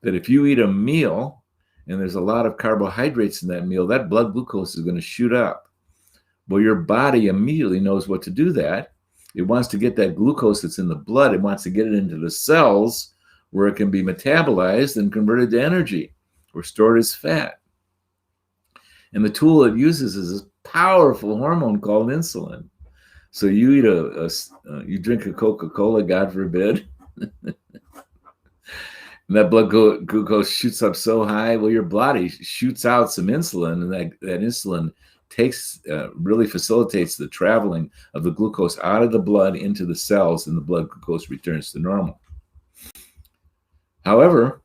that if you eat a meal and there's a lot of carbohydrates in that meal, that blood glucose is going to shoot up. Well, your body immediately knows what to do that. It wants to get that glucose that's in the blood. It wants to get it into the cells where it can be metabolized and converted to energy or stored as fat. And the tool it uses is this powerful hormone called insulin. So you eat you drink a Coca-Cola, God forbid, and that blood glucose shoots up so high. Well, your body shoots out some insulin, and that insulin really facilitates the traveling of the glucose out of the blood into the cells, and the blood glucose returns to normal. However,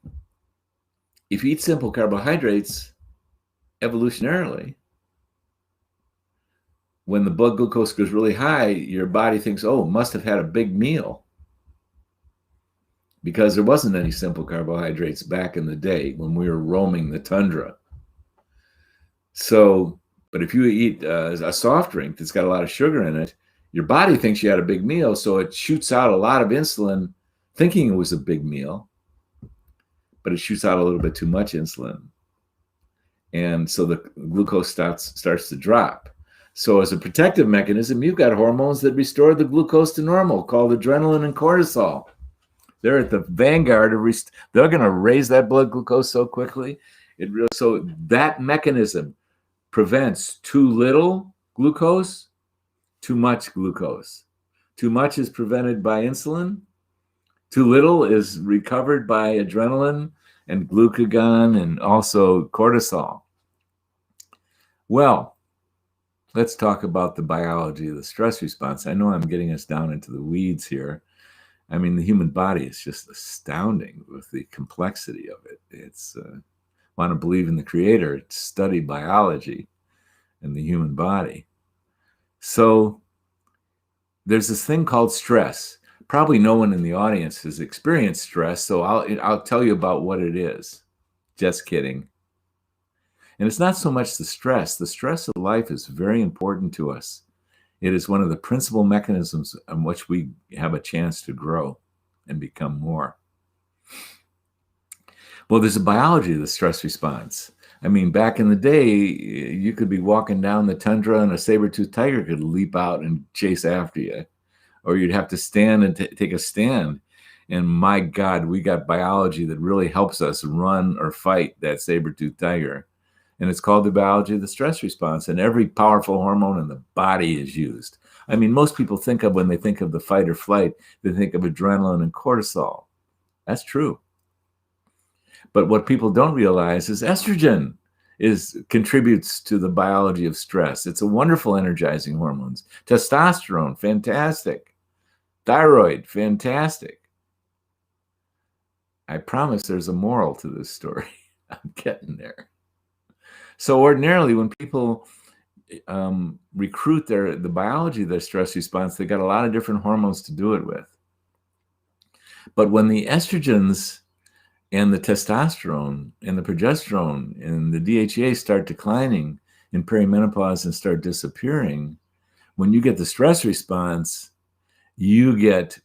if you eat simple carbohydrates, evolutionarily, when the blood glucose goes really high, your body thinks, oh, must have had a big meal, because there wasn't any simple carbohydrates back in the day when we were roaming the tundra. So, but if you eat a soft drink that's got a lot of sugar in it, your body thinks you had a big meal, so it shoots out a lot of insulin thinking it was a big meal, but it shoots out a little bit too much insulin. And so the glucose starts to drop. So as a protective mechanism, you've got hormones that restore the glucose to normal called adrenaline and cortisol. They're at the vanguard of they're going to raise that blood glucose so quickly. So that mechanism prevents too little glucose, too much glucose. Too much is prevented by insulin. Too little is recovered by adrenaline and glucagon and also cortisol. Well, let's talk about the biology of the stress response. I know I'm getting us down into the weeds here. I mean, the human body is just astounding with the complexity of it. It's want to believe in the creator, study biology and the human body. So there's this thing called stress. Probably no one in the audience has experienced stress, so I'll tell you about what it is. Just kidding. And it's not so much the stress. The stress of life is very important to us. It is one of the principal mechanisms on which we have a chance to grow and become more. Well, there's a biology of the stress response. I mean, back in the day, you could be walking down the tundra and a saber-toothed tiger could leap out and chase after you. Or you'd have to stand and take a stand. And my God, we got biology that really helps us run or fight that saber-toothed tiger. And it's called the biology of the stress response. And every powerful hormone in the body is used. I mean, most people think of, when they think of the fight or flight, they think of adrenaline and cortisol. That's true. But what people don't realize is estrogen contributes to the biology of stress. It's a wonderful energizing hormone. Testosterone, fantastic. Thyroid, fantastic. I promise there's a moral to this story. I'm getting there. So ordinarily, when people recruit the biology of their stress response, they got a lot of different hormones to do it with. But when the estrogens and the testosterone and the progesterone and the DHEA start declining in perimenopause and start disappearing, when you get the stress response, you get,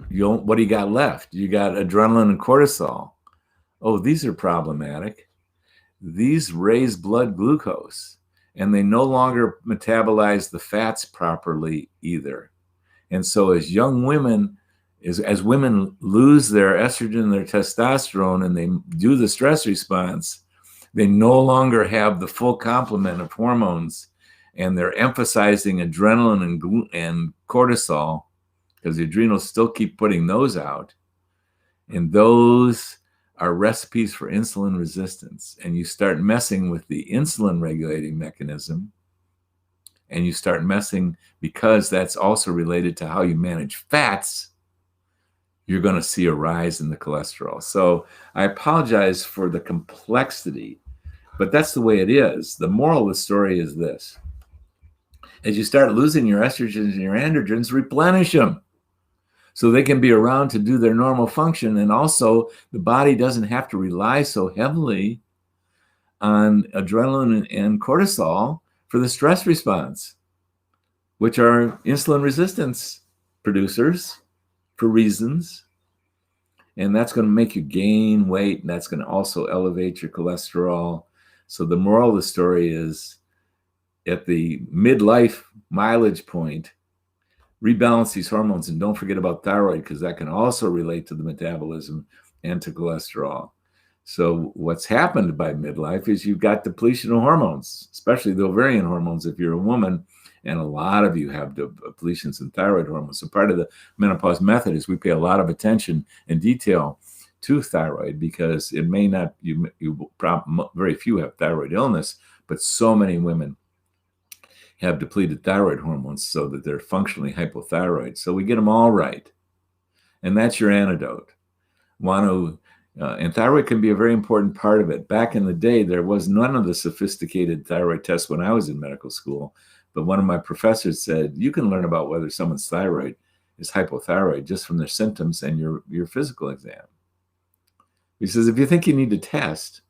what do you got left? You got adrenaline and cortisol. Oh, these are problematic. These raise blood glucose, and they no longer metabolize the fats properly either. And so as young women, as women lose their estrogen, their testosterone, and they do the stress response, they no longer have the full complement of hormones, and they're emphasizing adrenaline and cortisol, because the adrenals still keep putting those out. And those are recipes for insulin resistance. And you start messing with the insulin regulating mechanism, and you start messing, because that's also related to how you manage fats, you're going to see a rise in the cholesterol. So I apologize for the complexity, but that's the way it is. The moral of the story is this: as you start losing your estrogens and your androgens, replenish them so they can be around to do their normal function. And also, the body doesn't have to rely so heavily on adrenaline and cortisol for the stress response, which are insulin resistance producers for reasons. And that's going to make you gain weight, and that's going to also elevate your cholesterol. So the moral of the story is, at the midlife mileage point, rebalance these hormones, and don't forget about thyroid, because that can also relate to the metabolism and to cholesterol. So what's happened by midlife is you've got depletion of hormones, especially the ovarian hormones if you're a woman, and a lot of you have depletions in thyroid hormones. So part of the menopause method is we pay a lot of attention and detail to thyroid, because it may not, very few have thyroid illness, but so many women have depleted thyroid hormones so that they're functionally hypothyroid. So we get them all right. And that's your antidote. And thyroid can be a very important part of it. Back in the day, there was none of the sophisticated thyroid tests when I was in medical school. But one of my professors said, you can learn about whether someone's thyroid is hypothyroid just from their symptoms and your physical exam. He says, if you think you need to test,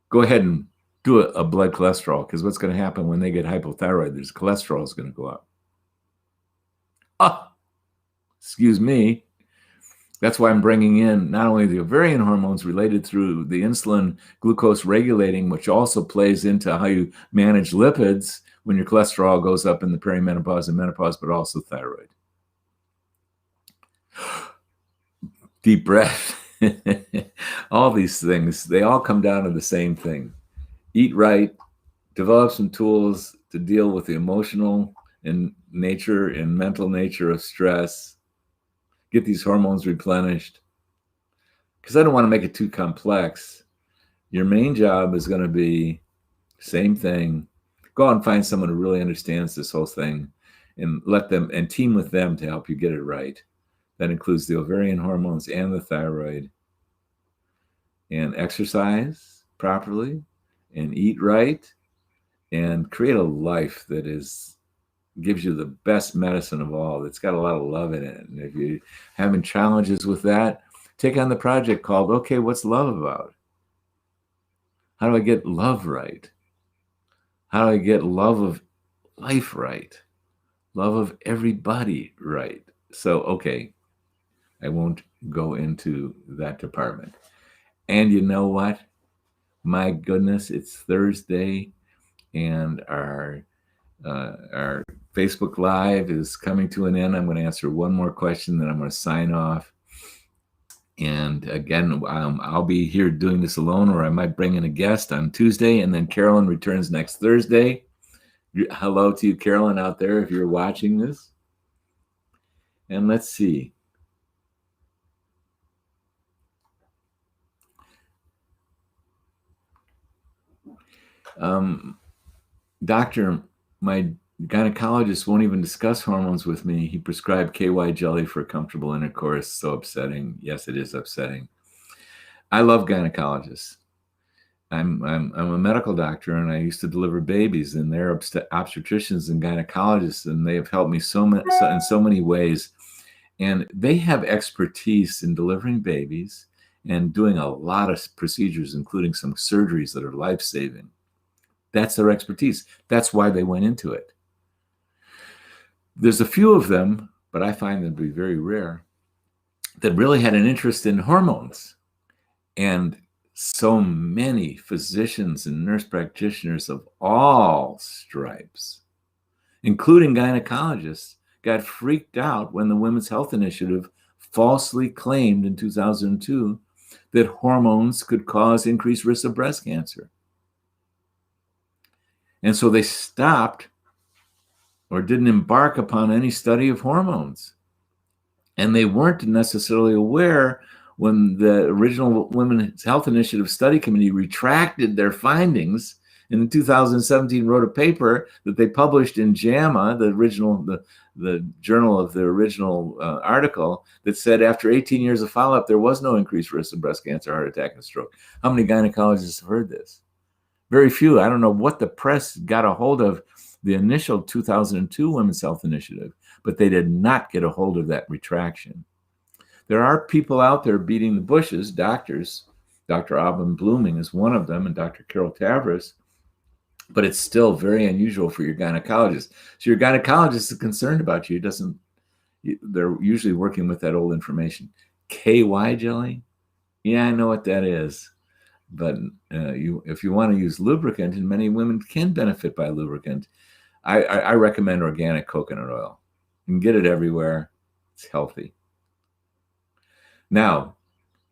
go ahead and do a blood cholesterol, because what's going to happen when they get hypothyroid, there's cholesterol is going to go up. Excuse me. That's why I'm bringing in not only the ovarian hormones related through the insulin glucose regulating, which also plays into how you manage lipids when your cholesterol goes up in the perimenopause and menopause, but also thyroid. Deep breath. All these things, they all come down to the same thing. Eat right, develop some tools to deal with the emotional and nature and mental nature of stress. Get these hormones replenished. Because I don't want to make it too complex. Your main job is going to be same thing. Go out and find someone who really understands this whole thing, and let them, and team with them to help you get it right. That includes the ovarian hormones and the thyroid. And exercise properly, and eat right, and create a life that gives you the best medicine of all, that's got a lot of love in it. And if you're having challenges with that, take on the project called, okay, what's love about? How do I get love right? How do I get love of life right? Love of everybody right? So, okay, I won't go into that department. And you know what? My goodness, it's Thursday, and our Facebook Live is coming to an end. I'm going to answer one more question, then I'm going to sign off. And again, I'll be here doing this alone, or I might bring in a guest on Tuesday, and then Carolyn returns next Thursday. Hello to you, Carolyn, out there, if you're watching this. And let's see. Doctor, my gynecologist won't even discuss hormones with me. He prescribed KY jelly for comfortable intercourse. So upsetting. Yes, it is upsetting. I love gynecologists. I'm a medical doctor, and I used to deliver babies, and they're obstetricians and gynecologists, and they have helped me in so many ways. And they have expertise in delivering babies and doing a lot of procedures, including some surgeries that are life-saving. That's their expertise. That's why they went into it. There's a few of them, but I find them to be very rare, that really had an interest in hormones. And so many physicians and nurse practitioners of all stripes, including gynecologists, got freaked out when the Women's Health Initiative falsely claimed in 2002 that hormones could cause increased risk of breast cancer. And so they stopped or didn't embark upon any study of hormones. And they weren't necessarily aware when the original Women's Health Initiative Study Committee retracted their findings and in 2017 wrote a paper that they published in JAMA, the journal of the original article, that said after 18 years of follow-up, there was no increased risk of breast cancer, heart attack, and stroke. How many gynecologists have heard this? Very few. I don't know what the press got a hold of the initial 2002 Women's Health Initiative, but they did not get a hold of that retraction. There are people out there beating the bushes, doctors. Dr. Auburn Blooming is one of them, and Dr. Carol Tavris, but it's still very unusual for your gynecologist. So your gynecologist is concerned about you. They're usually working with that old information. KY jelly? Yeah, I know what that is. But if you want to use lubricant, and many women can benefit by lubricant, I recommend organic coconut oil. You can get it everywhere. It's healthy. Now,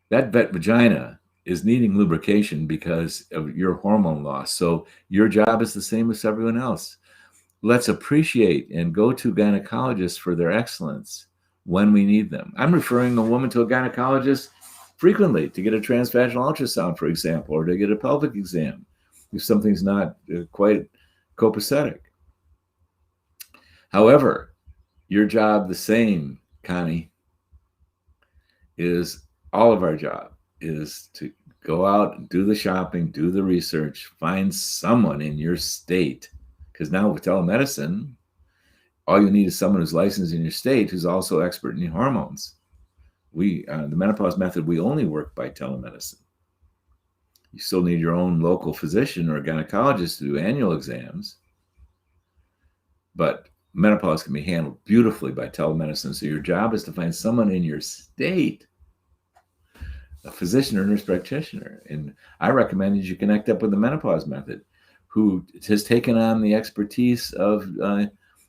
that vagina is needing lubrication because of your hormone loss. So your job is the same as everyone else. Let's appreciate and go to gynecologists for their excellence when we need them. I'm referring a woman to a gynecologist frequently to get a transvaginal ultrasound, for example, or to get a pelvic exam if something's not quite copacetic. However, your job, the same, Connie, is all of our job is to go out and do the shopping, do the research, find someone in your state. Because now with telemedicine, all you need is someone who's licensed in your state who's also expert in hormones. The menopause method, we only work by telemedicine. You still need your own local physician or a gynecologist to do annual exams. But menopause can be handled beautifully by telemedicine. So your job is to find someone in your state, a physician or nurse practitioner. And I recommend that you connect up with the menopause method, who has taken on the expertise of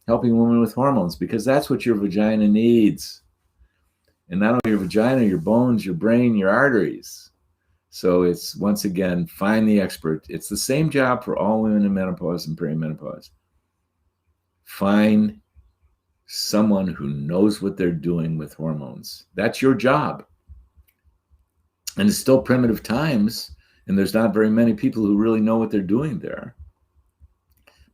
helping women with hormones, because that's what your vagina needs. And not only your vagina, your bones, your brain, your arteries. So it's, once again, find the expert. It's the same job for all women in menopause and perimenopause. Find someone who knows what they're doing with hormones. That's your job. And it's still primitive times, and there's not very many people who really know what they're doing there.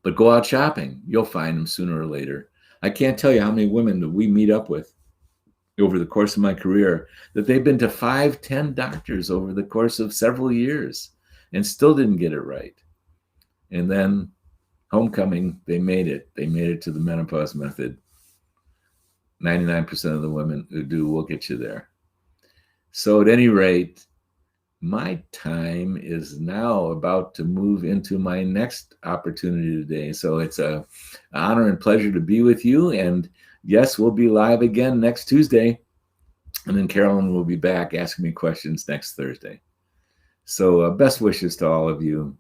But go out shopping. You'll find them sooner or later. I can't tell you how many women that we meet up with over the course of my career that they've been to 5, 10 doctors over the course of several years and still didn't get it right. And then homecoming, they made it. They made it to the menopause method. 99% of the women who do will get you there. So at any rate, my time is now about to move into my next opportunity today. So it's a honor and pleasure to be with you. And yes, we'll be live again next Tuesday. And then Carolyn will be back asking me questions next Thursday. So best wishes to all of you.